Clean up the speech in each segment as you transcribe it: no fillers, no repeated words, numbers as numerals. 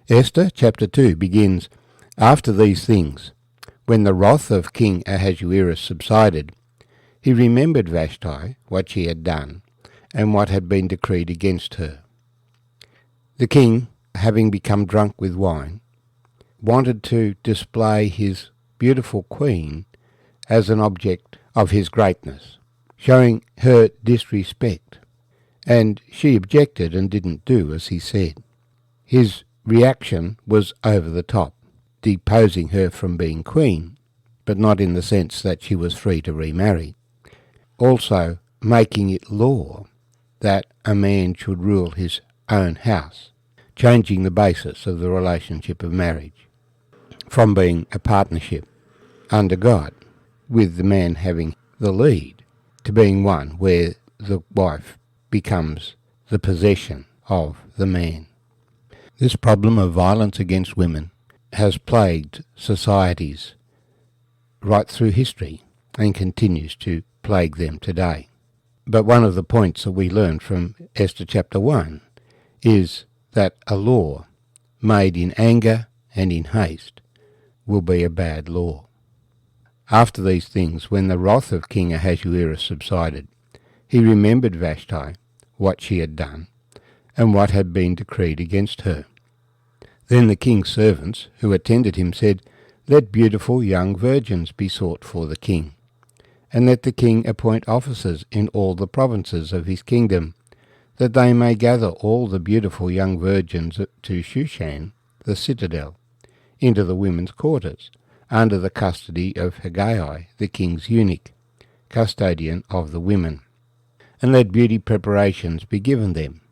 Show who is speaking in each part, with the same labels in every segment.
Speaker 1: Esther chapter 2 begins, "After these things, when the wrath of King Ahasuerus subsided, he remembered Vashti, what she had done, and what had been decreed against her. The king, having become drunk with wine, wanted to display his beautiful queen as an object of his greatness, showing her disrespect, and she objected and didn't do as he said. His reaction was over the top, deposing her from being queen, but not in the sense that she was free to remarry. Also making it law that a man should rule his own house, changing the basis of the relationship of marriage from being a partnership under God, with the man having the lead, to being one where the wife becomes the possession of the man. This problem of violence against women has plagued societies right through history and continues to plague them today. But one of the points that we learn from Esther chapter 1 is that a law made in anger and in haste will be a bad law. After these things, when the wrath of King Ahasuerus subsided, he remembered Vashti, what she had done, and what had been decreed against her. Then the king's servants, who attended him, said, "Let beautiful young virgins be sought for the king, and let the king appoint officers in all the provinces of his kingdom, that they may gather all the beautiful young virgins to Shushan, the citadel, into the women's quarters, under the custody of Haggai, the king's eunuch, custodian of the women, and let beauty preparations be given them.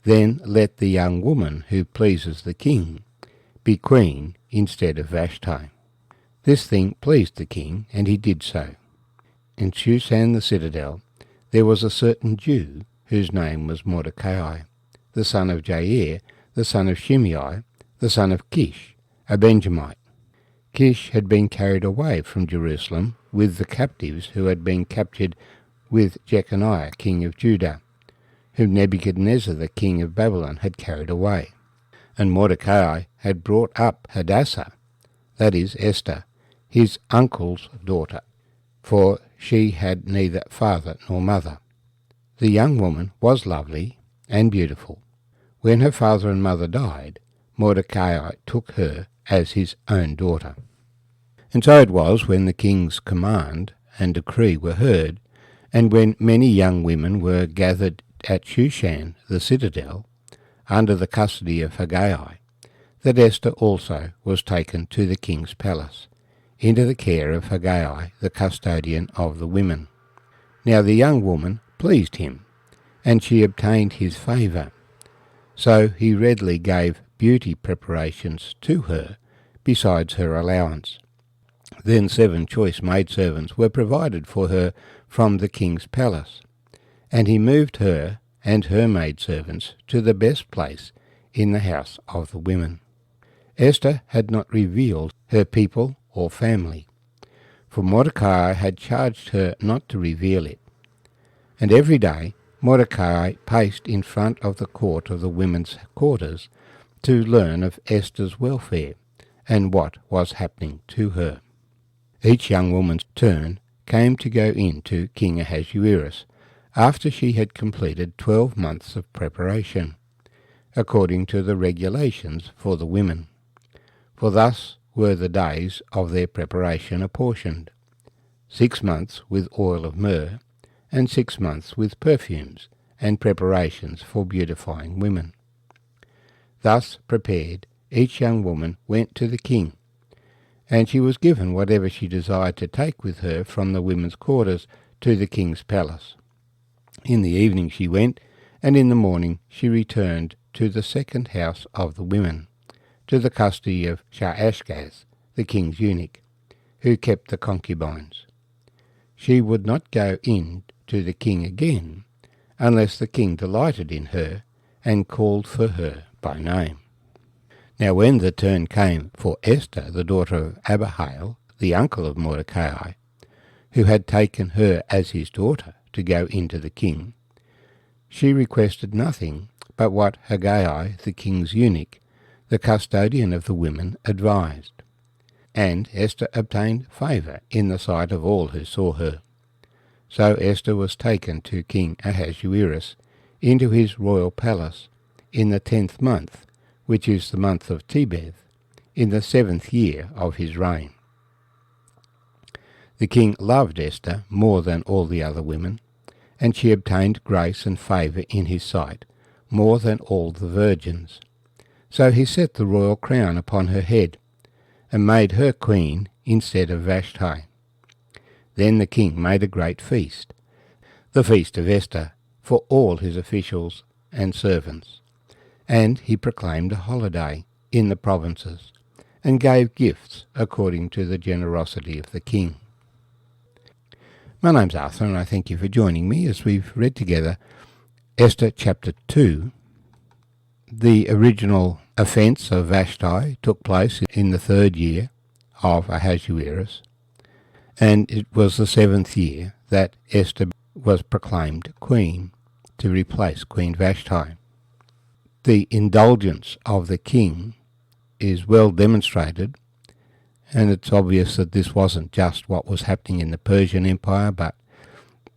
Speaker 1: Then let the young woman who pleases the king be queen instead of Vashti." This thing pleased the king, and he did so. In Shushan the citadel there was a certain Jew, whose name was Mordecai, the son of Jair, the son of Shimei, the son of Kish, a Benjamite. Kish had been carried away from Jerusalem with the captives who had been captured with Jeconiah, king of Judah, whom Nebuchadnezzar, the king of Babylon, had carried away. And Mordecai had brought up Hadassah, that is, Esther, his uncle's daughter, for she had neither father nor mother. The young woman was lovely and beautiful. When her father and mother died, Mordecai took her as his own daughter. And so it was, when the king's command and decree were heard, and when many young women were gathered at Shushan the citadel, under the custody of Haggai, that Esther also was taken to the king's palace, into the care of Haggai, the custodian of the women. Now the young woman pleased him, and she obtained his favour. So he readily gave beauty preparations to her, besides her allowance. Then 7 choice maidservants were provided for her from the king's palace, and he moved her and her maidservants to the best place in the house of the women. Esther had not revealed her people or family, for Mordecai had charged her not to reveal it. And every day Mordecai paced in front of the court of the women's quarters to learn of Esther's welfare and what was happening to her. Each young woman's turn came to go in to King Ahasuerus after she had completed 12 months of preparation, according to the regulations for the women. For thus were the days of their preparation apportioned: 6 months with oil of myrrh, and 6 months with perfumes and preparations for beautifying women. Thus prepared, each young woman went to the king, and she was given whatever she desired to take with her from the women's quarters to the king's palace. In the evening she went, and in the morning she returned to the second house of the women, to the custody of Shaashgaz, the king's eunuch, who kept the concubines. She would not go in to the king again, unless the king delighted in her and called for her by name. Now when the turn came for Esther, the daughter of Abihail, the uncle of Mordecai, who had taken her as his daughter to go into the king, she requested nothing but what Haggai, the king's eunuch, the custodian of the women, advised. And Esther obtained favour in the sight of all who saw her. So Esther was taken to King Ahasuerus into his royal palace in the 10th month, which is the month of Tebeth, in the 7th year of his reign. The king loved Esther more than all the other women, and she obtained grace and favour in his sight more than all the virgins. So he set the royal crown upon her head, and made her queen instead of Vashti. Then the king made a great feast, the feast of Esther, for all his officials and servants. And he proclaimed a holiday in the provinces, and gave gifts according to the generosity of the king. My name's Arthur, and I thank you for joining me as we've read together Esther chapter 2. The original offence of Vashti took place in the 3rd year of Ahasuerus, and it was the 7th year that Esther was proclaimed queen to replace Queen Vashti. The indulgence of the king is well demonstrated, and it's obvious that this wasn't just what was happening in the Persian Empire, but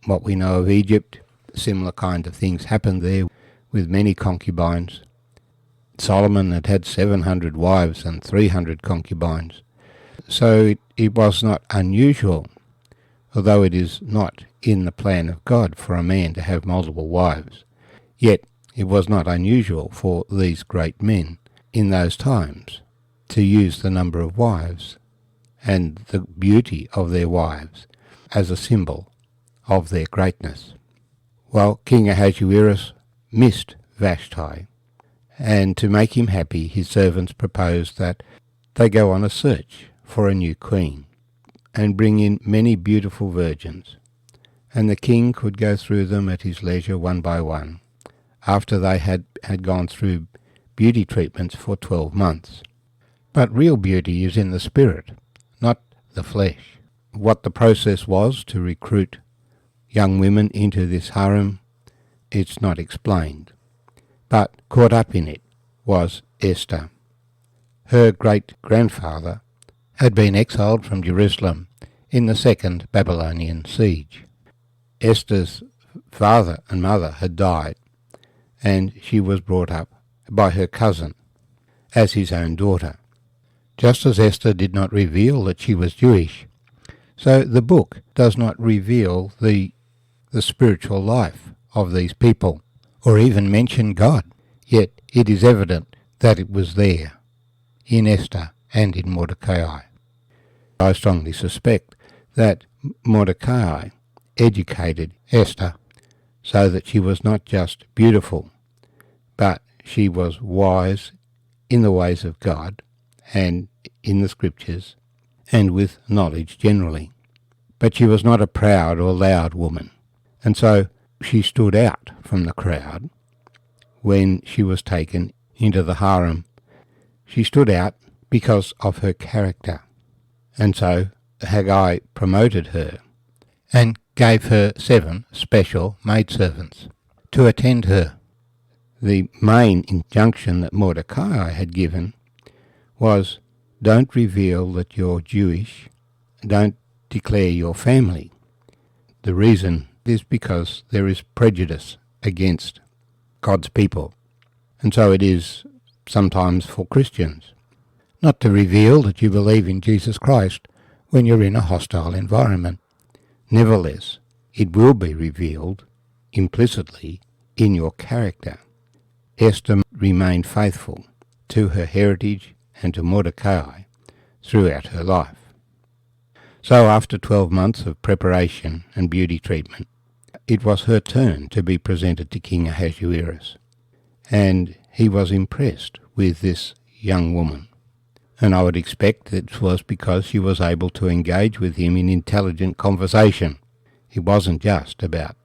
Speaker 1: what we know of Egypt. Similar kind of things happened there with many concubines. Solomon had 700 wives and 300 concubines. So it was not unusual, although it is not in the plan of God for a man to have multiple wives. Yet it was not unusual for these great men in those times to use the number of wives and the beauty of their wives as a symbol of their greatness. Well, King Ahasuerus missed Vashti, and to make him happy, his servants proposed that they go on a search for a new queen, and bring in many beautiful virgins, and the king could go through them at his leisure one by one, after they had gone through beauty treatments for 12 months. But real beauty is in the spirit, not the flesh. What the process was to recruit young women into this harem, it's not explained. But caught up in it was Esther. Her great-grandfather had been exiled from Jerusalem in the 2nd Babylonian siege. Esther's father and mother had died, and she was brought up by her cousin as his own daughter. Just as Esther did not reveal that she was Jewish, so the book does not reveal the spiritual life of these people, or even mention God. Yet it is evident that it was there, in Esther and in Mordecai. I strongly suspect that Mordecai educated Esther so that she was not just beautiful, but she was wise in the ways of God and in the scriptures, and with knowledge generally. But she was not a proud or loud woman, and so she stood out from the crowd when she was taken into the harem. She stood out because of her character, and so Haggai promoted her and gave her 7 special maidservants to attend her. The main injunction that Mordecai had given was, don't reveal that you're Jewish, don't declare your family. The reason is because there is prejudice against God's people, and so it is sometimes for Christians, not to reveal that you believe in Jesus Christ when you're in a hostile environment. Nevertheless, it will be revealed implicitly in your character. Esther remained faithful to her heritage and to Mordecai throughout her life. So after 12 months of preparation and beauty treatment, it was her turn to be presented to King Ahasuerus, and he was impressed with this young woman. And I would expect it was because she was able to engage with him in intelligent conversation. It wasn't just about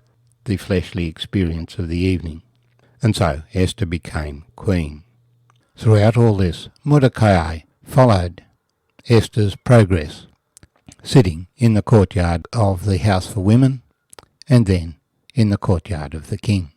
Speaker 1: the fleshly experience of the evening. And so Esther became queen. Throughout all this, Mordecai followed Esther's progress, sitting in the courtyard of the house for women, and then in the courtyard of the king.